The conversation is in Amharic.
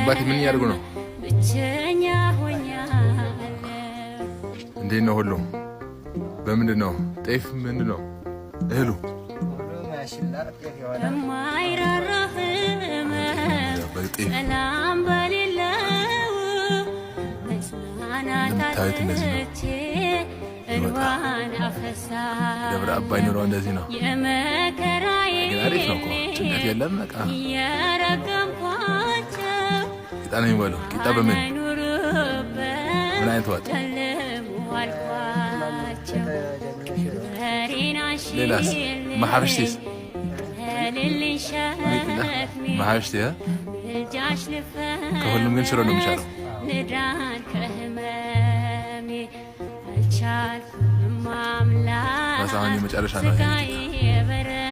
አባቴ ምን ያርጉ ነው እንዴ ነው ሁሉ በምንድነው ጤፍ ምንድነው እህሉ ሰላም በሌለው መስማናት እንዋን አፈሳ ደብረ አባይ ኑሮ እንደዚህ ነው የመከራዬ አሪፍ ነው ጭንቀት የለም በቃ የረገምኳቸው ቂጣ ነው የሚበለው ቂጣ በምን አይነት ወጥ ሌላስ ማሐብሽቲስ ማሐብሽቲ ከሁሉም ግን ሽሮ ነው የሚሻለው በሳሁን የመጨረሻ ነው